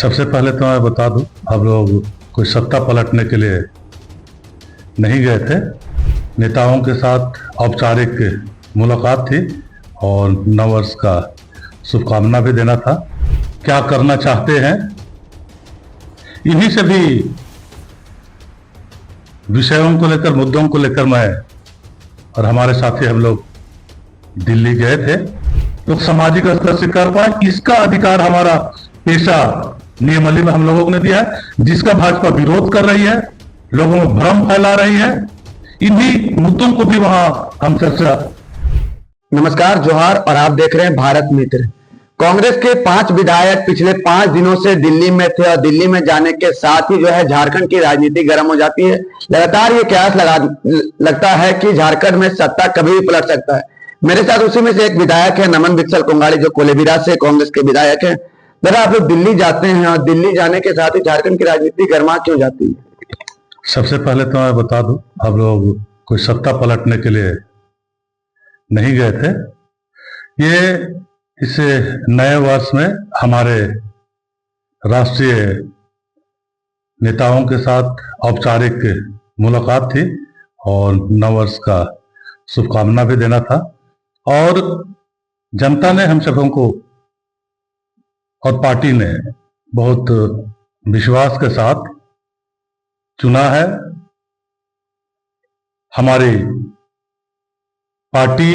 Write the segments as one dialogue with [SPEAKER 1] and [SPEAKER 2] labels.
[SPEAKER 1] सबसे पहले तो मैं बता दूं, हम लोग कोई सत्ता पलटने के लिए नहीं गए थे। नेताओं के साथ औपचारिक मुलाकात थी और नववर्ष का शुभकामना भी देना था। क्या करना चाहते हैं, इन्हीं से भी विषयों को लेकर, मुद्दों को लेकर मैं और हमारे साथी हम लोग दिल्ली गए थे। तो सामाजिक स्तर से कर पाए, इसका अधिकार हमारा पेशा नियमावली में हम लोगों ने दिया है, जिसका भाजपा विरोध कर रही है, लोगों में भ्रम फैला रही है। इन्हीं मुद्दों को भी वहां हम चर्चा।
[SPEAKER 2] नमस्कार, जोहार। और आप देख रहे हैं भारत मित्र। कांग्रेस के 5 विधायक पिछले 5 दिनों से दिल्ली में थे और दिल्ली में जाने के साथ ही जो है झारखंड की राजनीति गर्म हो जाती है। लगातार ये कयास लगता है कि झारखंड में सत्ता कभी भी पलट सकता है। मेरे साथ उसी में से एक विधायक है, नमन विकसल कोंगाड़ी, जो कोलेबिरा से कांग्रेस के विधायक है। दादा, आप लोग दिल्ली जाते हैं और दिल्ली जाने के साथ ही झारखंड की राजनीति गर्मा क्यों जाती है?
[SPEAKER 1] सबसे पहले तो मैं बता दूं, हम लोग कोई सत्ता पलटने के लिए नहीं गए थे। ये इस नए वर्ष में हमारे राष्ट्रीय नेताओं के साथ औपचारिक मुलाकात थी और नववर्ष का शुभकामना भी देना था। और जनता ने हम सबों को और पार्टी ने बहुत विश्वास के साथ चुना है। हमारी पार्टी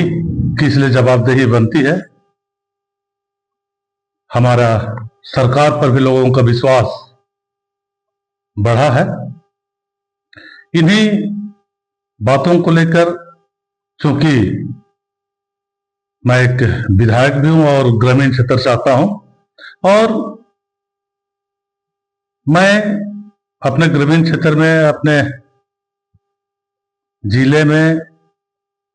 [SPEAKER 1] की इसलिए जवाबदेही बनती है। हमारा सरकार पर भी लोगों का विश्वास बढ़ा है। इन्हीं बातों को लेकर, चूंकि मैं एक विधायक भी हूं और ग्रामीण क्षेत्र से आता हूं, और मैं अपने ग्रामीण क्षेत्र में, अपने जिले में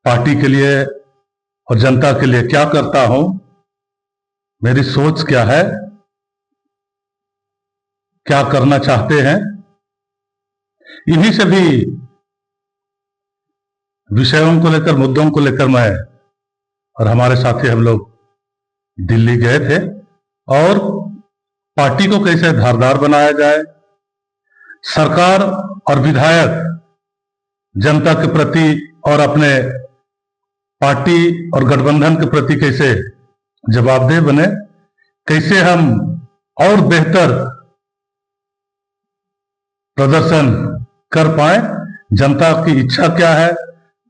[SPEAKER 1] पार्टी के लिए और जनता के लिए क्या करता हूं, मेरी सोच क्या है, क्या करना चाहते हैं, इन्हीं से भी विषयों को लेकर, मुद्दों को लेकर मैं और हमारे साथी हम लोग दिल्ली गए थे। और पार्टी को कैसे धारदार बनाया जाए, सरकार और विधायक जनता के प्रति और अपने पार्टी और गठबंधन के प्रति कैसे जवाबदेह बने, कैसे हम और बेहतर प्रदर्शन कर पाए, जनता की इच्छा क्या है,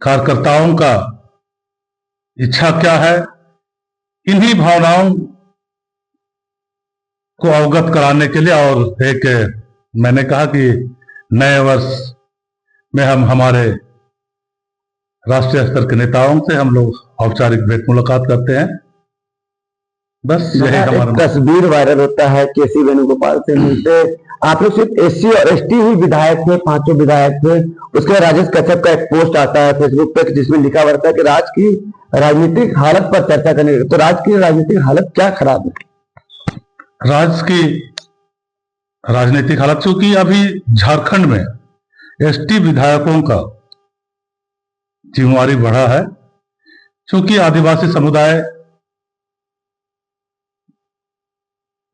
[SPEAKER 1] कार्यकर्ताओं का इच्छा क्या है, इन्हीं भावनाओं को अवगत कराने के लिए। और एक मैंने कहा कि नए वर्ष में हम हमारे राष्ट्रीय स्तर के नेताओं से हम लोग औपचारिक भेंट मुलाकात करते हैं। बस यही हमारा।
[SPEAKER 2] तस्वीर वायरल होता है केसी वेणुगोपाल से मिलते। आप लोग सिर्फ एससी और एसटी ही विधायक थे, 5 विधायक थे। उसके बाद राजेश कश्यप का एक पोस्ट आता है फेसबुक पे जिसमें लिखा हुआ है कि राज्य की राजनीतिक हालत पर चर्चा करने। तो राज्य की राजनीतिक हालत क्या खराब है?
[SPEAKER 1] राज्य की राजनीतिक हालत, चूंकि अभी झारखंड में एसटी विधायकों का जिम्मेवारी बढ़ा है, क्योंकि आदिवासी समुदाय,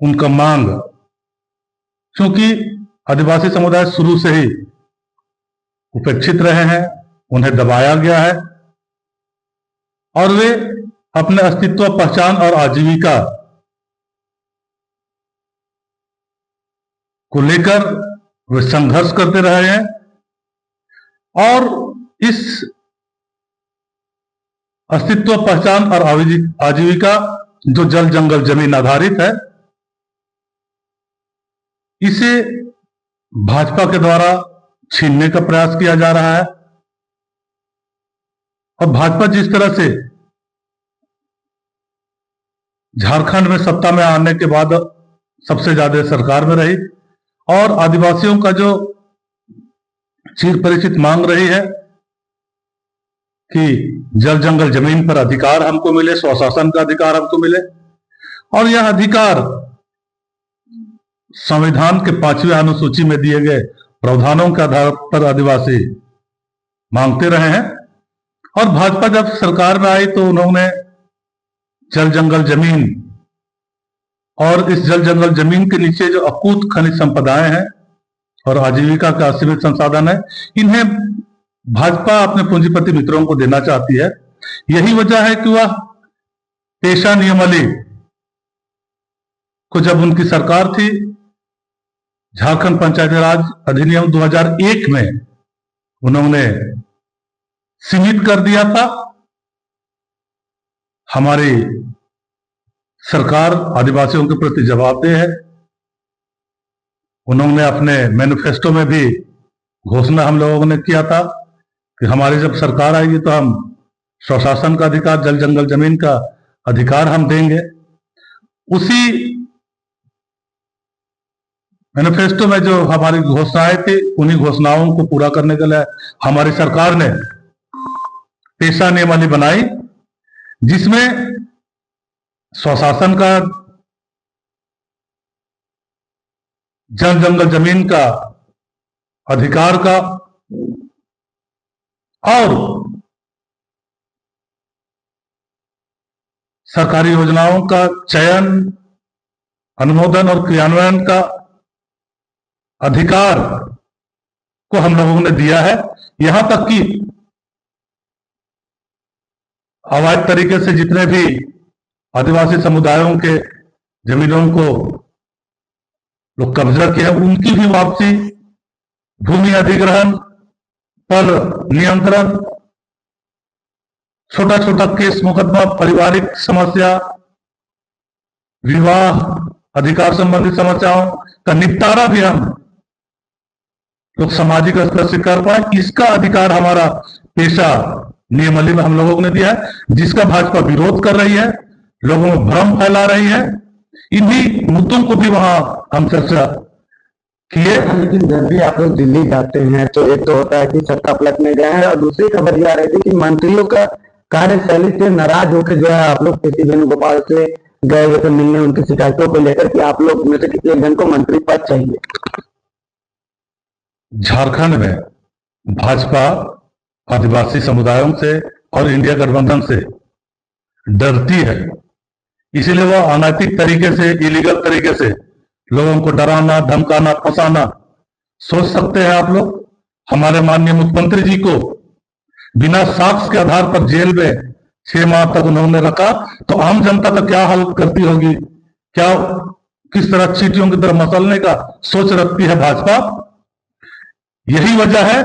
[SPEAKER 1] उनका मांग, क्योंकि आदिवासी समुदाय शुरू से ही उपेक्षित रहे हैं, उन्हें दबाया गया है और वे अपने अस्तित्व, पहचान और आजीविका को लेकर वे संघर्ष करते रहे हैं। और इस अस्तित्व, पहचान और आजीविका जो जल जंगल जमीन आधारित है, इसे भाजपा के द्वारा छीनने का प्रयास किया जा रहा है। और भाजपा जिस तरह से झारखंड में सत्ता में आने के बाद सबसे ज्यादा सरकार में रही और आदिवासियों का जो चिर परिचित मांग रही है कि जल जंगल जमीन पर अधिकार हमको मिले, स्वशासन का अधिकार हमको मिले, और यह अधिकार संविधान के 5वीं अनुसूची में दिए गए प्रावधानों के आधार पर आदिवासी मांगते रहे हैं। और भाजपा जब सरकार में आई तो उन्होंने जल जंगल जमीन और इस जल जंगल जमीन के नीचे जो अकूत खनिज संपदाएं हैं और आजीविका का असीमित संसाधन है, इन्हें भाजपा अपने पूंजीपति मित्रों को देना चाहती है। यही वजह है कि वह पेशा नियमावली को जब उनकी सरकार थी, झारखंड पंचायती राज अधिनियम 2001 में उन्होंने सीमित कर दिया था। हमारी सरकार आदिवासियों के प्रति जवाबदेह है। उन्होंने अपने मैनिफेस्टो में भी घोषणा हम लोगों ने किया था कि हमारी जब सरकार आएगी तो हम स्वशासन का अधिकार, जल जंगल जमीन का अधिकार हम देंगे। उसी मैनिफेस्टो में जो हमारी घोषणाएं थी, उन्हीं घोषणाओं को पूरा करने के लिए हमारी सरकार ने पेशा नियमावली बनाई, जिसमें स्वशासन का, जल जंगल जमीन का अधिकार का और सरकारी योजनाओं का चयन, अनुमोदन और क्रियान्वयन का अधिकार को हम लोगों ने दिया है। यहां तक कि अवैध तरीके से जितने भी आदिवासी समुदायों के जमीनों को लोग कब्जा किया, उनकी भी वापसी, भूमि अधिग्रहण पर नियंत्रण, छोटा छोटा केस मुकदमा, पारिवारिक समस्या, विवाह अधिकार संबंधी समस्याओं का निपटारा भी हम लोग सामाजिक स्तर से कर पाए, इसका अधिकार हमारा पेशा नियमावली में हम लोगों ने दिया है, जिसका भाजपा विरोध कर रही है, लोगों में भ्रम फैला रही है। इन्हीं मुद्दों को भी वहां हम चर्चा किए।
[SPEAKER 2] लेकिन जब भी आप लोग दिल्ली जाते हैं तो एक तो होता है कि सत्ता पलटने गए हैं, और दूसरी खबर यह आ रही थी कि मंत्रियों का कार्यशैली से नाराज होकर जो है आप लोग केसी वेणुगोपाल से गए हुए थे मिलने, उनकी शिकायतों को लेकर कि आप लोग में से किसी एक जन को मंत्री पद चाहिए।
[SPEAKER 1] झारखंड में भाजपा आदिवासी समुदायों से और इंडिया गठबंधन से डरती है, इसीलिए वह अनैतिक तरीके से, इलीगल तरीके से लोगों को डराना, धमकाना, फंसाना। सोच सकते हैं आप लोग, हमारे माननीय मुख्यमंत्री जी को बिना साक्ष्य के आधार पर जेल में 6 माह तक उन्होंने रखा, तो आम जनता का क्या हाल करती होगी, क्या किस तरह चींटियों की तरह मसलने का सोच रखती है भाजपा। यही वजह है।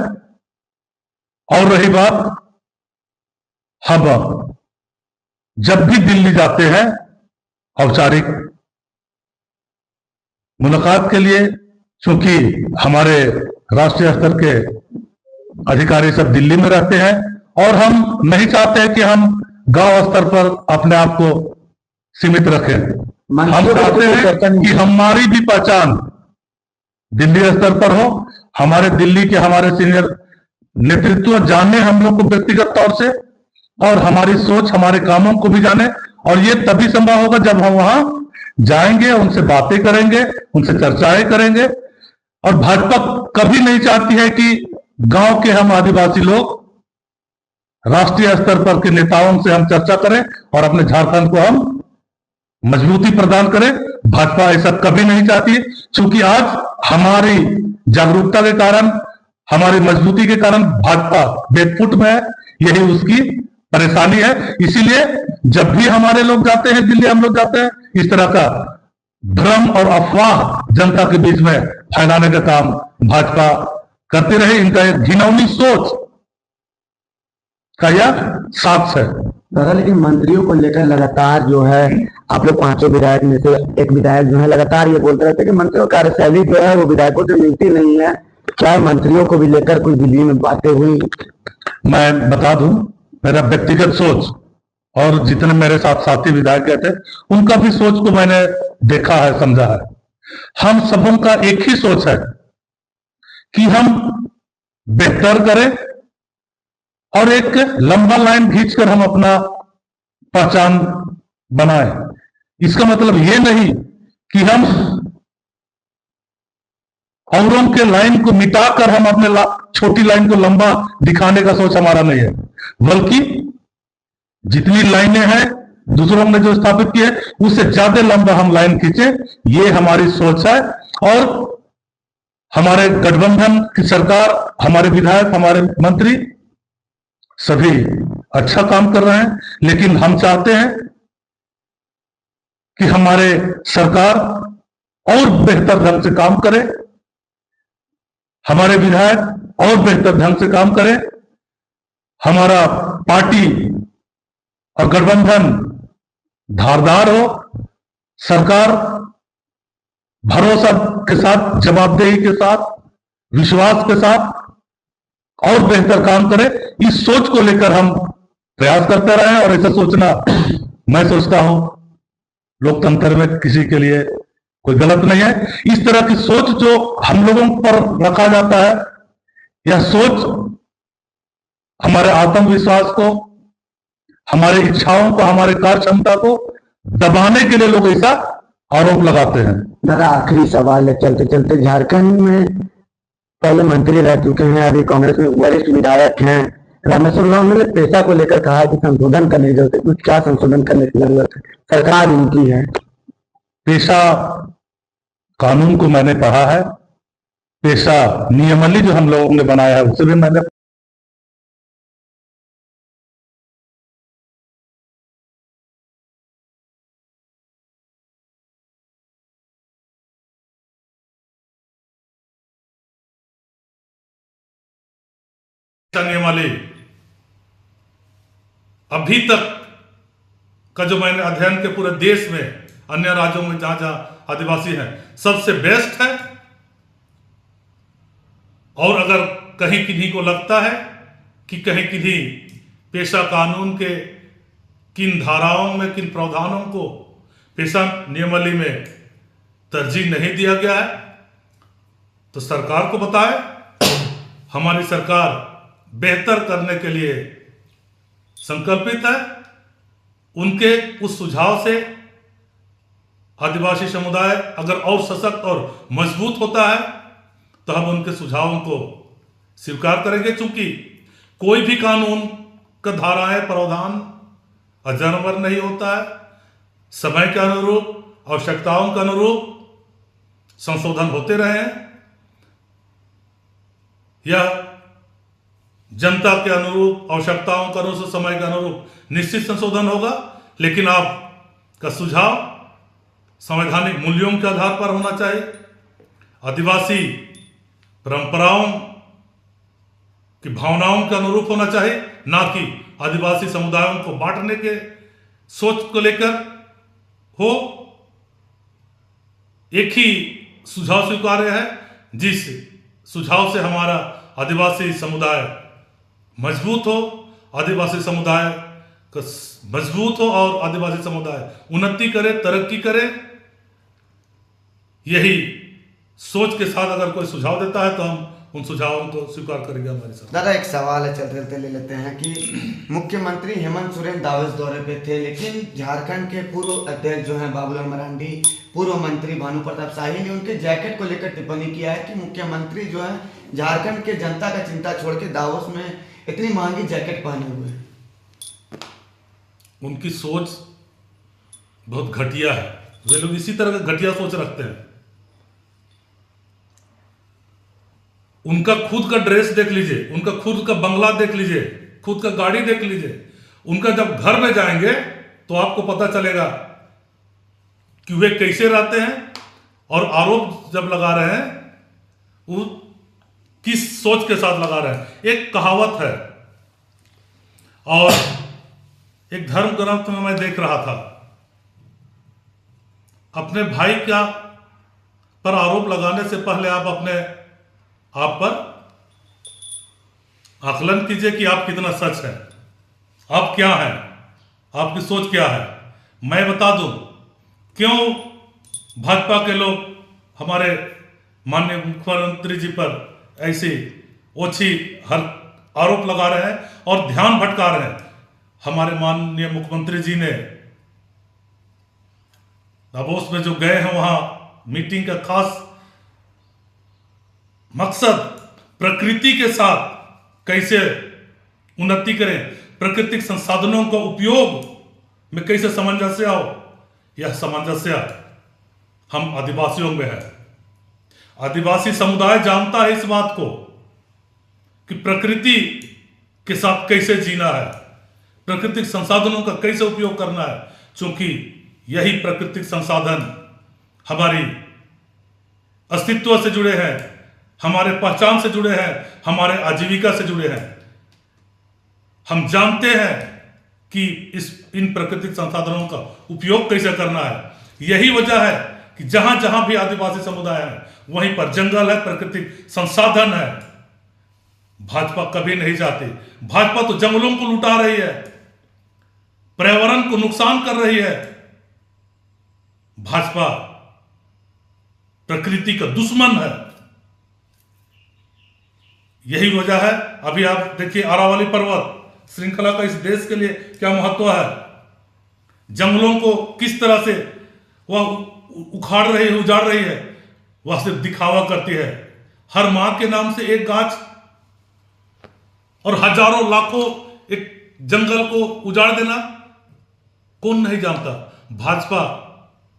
[SPEAKER 1] और रही बात, हम जब भी दिल्ली जाते हैं औपचारिक मुलाकात के लिए, चूंकि हमारे राष्ट्रीय स्तर के अधिकारी सब दिल्ली में रहते हैं और हम नहीं चाहते कि हम गांव स्तर पर अपने आप को सीमित रखें। हम चाहते हैं कि हमारी भी पहचान दिल्ली स्तर पर हो, हमारे दिल्ली के हमारे सीनियर नेतृत्व जाने हम लोग को व्यक्तिगत तौर से, और हमारी सोच, हमारे कामों को भी जाने। और ये तभी संभव होगा जब हम वहां जाएंगे, उनसे बातें करेंगे, उनसे चर्चाएं करेंगे। और भाजपा कभी नहीं चाहती है कि गांव के हम आदिवासी लोग राष्ट्रीय स्तर पर के नेताओं से हम चर्चा करें और अपने झारखंड को हम मजबूती प्रदान करें। भाजपा ऐसा कभी नहीं चाहती, क्योंकि आज हमारी जागरूकता के कारण, हमारी मजबूती के कारण भाजपा बैकफुट में है, यही उसकी परेशानी है। इसीलिए जब भी हमारे लोग जाते हैं दिल्ली, हम लोग जाते हैं, इस तरह का भ्रम और अफवाह जनता के बीच में फैलाने का काम भाजपा करती रही। इनका एक घिनौनी सोच का यह साक्ष्य है।
[SPEAKER 2] दादा, लेकिन मंत्रियों को लेकर लगातार जो है आप लोग 5 विधायक में से एक विधायक जो है लगातार ये बोलते रहते हैं कि मंत्रियों की कार्यशैली जो है वो विधायकों से मिलती नहीं है। क्या मंत्रियों को भी लेकर कुछ दिल्ली में बातें हुई?
[SPEAKER 1] मैं बता दूं, मेरा व्यक्तिगत सोच और जितने मेरे साथ साथी विधायक गए थे, उनका भी सोच को मैंने देखा है, समझा है। हम सबों का एक ही सोच है कि हम बेहतर करें और एक लंबा लाइन खींचकर हम अपना पहचान बनाएं। इसका मतलब ये नहीं कि हम औरों के लाइन को मिटाकर हम अपने छोटी लाइन को लंबा दिखाने का सोच हमारा नहीं है, बल्कि जितनी लाइनें हैं दूसरों ने जो स्थापित किए उससे ज्यादा लंबा हम लाइन खींचे, ये हमारी सोच है। और हमारे गठबंधन की सरकार, हमारे विधायक, हमारे मंत्री सभी अच्छा काम कर रहे हैं, लेकिन हम चाहते हैं कि हमारे सरकार और बेहतर ढंग से काम करे, हमारे विधायक और बेहतर ढंग से काम करे, हमारा पार्टी और गठबंधन धारदार हो, सरकार भरोसा के साथ, जवाबदेही के साथ, विश्वास के साथ और बेहतर काम करे। इस सोच को लेकर हम प्रयास करते रहे और ऐसा सोचना मैं सोचता हूं लोकतंत्र में किसी के लिए कोई गलत नहीं है। इस तरह की सोच जो हम लोगों पर रखा जाता है, यह सोच हमारे आत्मविश्वास को, हमारे इच्छाओं को, हमारे कार्य क्षमता को दबाने के लिए लोग ऐसा आरोप लगाते हैं।
[SPEAKER 2] दादा आखिरी सवाल है, चलते चलते, झारखंड में पहले मंत्री रह चुके हैं, अभी कांग्रेस में वरिष्ठ विधायक हैं, रामेश्वर उरांव ने पेशा को लेकर कहा कि संशोधन करने की जरूरत है। कुछ क्या संशोधन करने की जरूरत है? सरकार उनकी है।
[SPEAKER 1] पेशा कानून को मैंने पढ़ा है, पेशा नियमावली जो हम लोगों ने बनाया है उसे भी मैंने
[SPEAKER 3] नियमावली अभी तक का जो मैंने अध्ययन के पूरे देश में अन्य राज्यों में जहां जहां आदिवासी हैं सबसे बेस्ट है। और अगर कहीं किन्हीं को लगता है कि कहीं किन्हीं पेशा कानून के किन धाराओं में, किन प्रावधानों को पेशा नियमावली में तरजीह नहीं दिया गया है तो सरकार को बताए। हमारी सरकार बेहतर करने के लिए संकल्पित है। उनके उस सुझाव से आदिवासी समुदाय अगर और सशक्त और मजबूत होता है तो हम उनके सुझावों को स्वीकार करेंगे। चूंकि कोई भी कानून का धाराएं, प्रावधान अजरमर नहीं होता है, समय के अनुरूप, आवश्यकताओं के अनुरूप संशोधन होते रहे हैं। यह जनता के अनुरूप, आवश्यकताओं के अनुरूप, समय के अनुरूप निश्चित संशोधन होगा, लेकिन आपका सुझाव संवैधानिक मूल्यों के आधार पर होना चाहिए, आदिवासी परंपराओं की भावनाओं के अनुरूप होना चाहिए, ना कि आदिवासी समुदायों को बांटने के सोच को लेकर हो। एक ही सुझाव स्वीकार्य है, जिस सुझाव से हमारा आदिवासी समुदाय मजबूत हो, आदिवासी समुदाय का मजबूत हो और आदिवासी समुदाय उन्नति करे, तरक्की करे। यही सोच के साथ अगर कोई सुझाव देता है तो हम उन सुझावों को स्वीकार करेंगे हमारी सरकार।
[SPEAKER 2] दादा एक सवाल है, चलते चलते ले लेते हैं कि मुख्यमंत्री हेमंत सोरेन दावोस दौरे पे थे, लेकिन झारखंड के पूर्व अध्यक्ष जो हैं बाबूलाल मरांडी, पूर्व मंत्री भानु प्रताप शाही ने उनके जैकेट को लेकर टिप्पणी किया है कि मुख्यमंत्री जो है झारखंड के जनता का चिंता छोड़ के दावोस में इतनी महंगी जैकेट पहने हुए हैं।
[SPEAKER 3] उनकी सोच बहुत घटिया है। वे लोग इसी तरह का घटिया सोच रखते हैं। उनका खुद का ड्रेस देख लीजिए, उनका खुद का बंगला देख लीजिए, खुद का गाड़ी देख लीजिए। उनका जब घर में जाएंगे तो आपको पता चलेगा कि वे कैसे रहते हैं और आरोप जब लगा रहे हैं वो किस सोच के साथ लगा रहे हैं। एक कहावत है और एक धर्म ग्रंथ में मैं देख रहा था, अपने भाई का पर आरोप लगाने से पहले आप अपने आप पर आकलन कीजिए कि आप कितना सच है, आप क्या हैं, आपकी सोच क्या है। मैं बता दूं क्यों भाजपा के लोग हमारे माननीय मुख्यमंत्री जी पर ऐसी ओछी हर आरोप लगा रहे हैं और ध्यान भटका रहे हैं। हमारे माननीय मुख्यमंत्री जी ने दावोस में जो गए हैं वहां मीटिंग का खास मकसद प्रकृति के साथ कैसे उन्नति करें, प्राकृतिक संसाधनों का उपयोग में कैसे सामंजस्य हो, यह सामंजस्य हम आदिवासियों में है। आदिवासी समुदाय जानता है इस बात को कि प्रकृति के साथ कैसे जीना है, प्राकृतिक संसाधनों का कैसे उपयोग करना है, क्योंकि यही प्राकृतिक संसाधन हमारी अस्तित्व से जुड़े हैं, हमारे पहचान से जुड़े हैं, हमारे आजीविका से जुड़े हैं। हम जानते हैं कि इन प्राकृतिक संसाधनों का उपयोग कैसे करना है। यही वजह है कि जहां जहां भी आदिवासी समुदाय है वहीं पर जंगल है, प्राकृतिक संसाधन है। भाजपा कभी नहीं चाहती। भाजपा तो जंगलों को लुटा रही है, पर्यावरण को नुकसान कर रही है। भाजपा प्रकृति का दुश्मन है। यही वजह है, अभी आप देखिए अरावली पर्वत श्रृंखला का इस देश के लिए क्या महत्व है। जंगलों को किस तरह से वह उखाड़ रही है, उजाड़ रही है, वह सिर्फ दिखावा करती है। हर मां के नाम से एक गाछ और हजारों लाखों एक जंगल को उजाड़ देना कौन नहीं जानता। भाजपा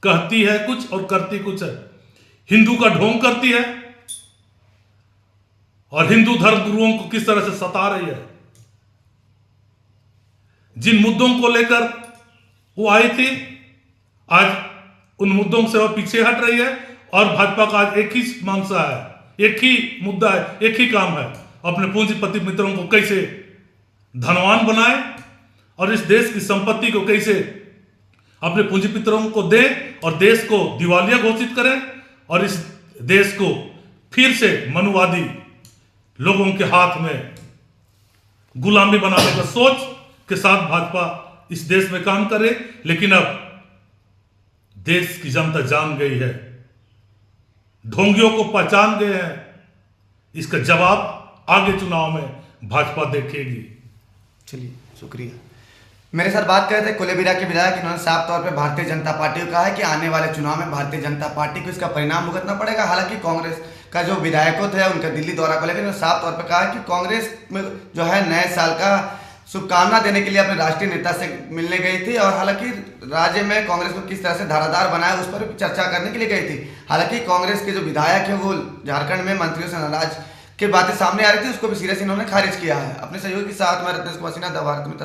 [SPEAKER 3] कहती है कुछ और करती कुछ है। हिंदू का ढोंग करती है और हिंदू धर्म गुरुओं को किस तरह से सता रही है। जिन मुद्दों को लेकर वो आई थी, आज उन मुद्दों से वह पीछे हट रही है और भाजपा का आज एक ही मांशा है, एक ही मुद्दा है, एक ही काम है, अपने पूंजीपति मित्रों को कैसे धनवान बनाए और इस देश की संपत्ति को कैसे अपने पूंजीपतियों को दे और देश को दिवालिया घोषित करें और इस देश को फिर से मनुवादी लोगों के हाथ में गुलामी बनाने का सोच के साथ भाजपा इस देश में काम करे। लेकिन अब देश की जनता जान गई है, ढोंगियों को पहचान गए हैं। इसका जवाब आगे चुनाव में भाजपा देखेगी।
[SPEAKER 2] चलिए, शुक्रिया। मेरे साथ बात कर रहे थे कोलेबिरा के विधायक। इन्होंने साफ तौर पे भारतीय जनता पार्टी को कहा है कि आने वाले चुनाव में भारतीय जनता पार्टी को इसका परिणाम भुगतना पड़ेगा। हालांकि कांग्रेस का जो विधायकों थे उनका दिल्ली दौरा को लेकर इन्होंने साफ तौर पे कहा है कि कांग्रेस में जो है नए साल का शुभकामना देने के लिए अपने राष्ट्रीय नेता से मिलने गई थी और हालांकि राज्य में कांग्रेस को किस तरह से धारादार बनाया उस पर चर्चा करने के लिए गई थी। हालांकि कांग्रेस के जो विधायक है वो झारखंड में मंत्रियों से नाराज की बातें सामने आ रही थी, उसको भी सीरियस इन्होंने खारिज किया है। अपने सहयोगी के साथ मैं रत्नेश कुमार सिन्हा, द भारत मित्र।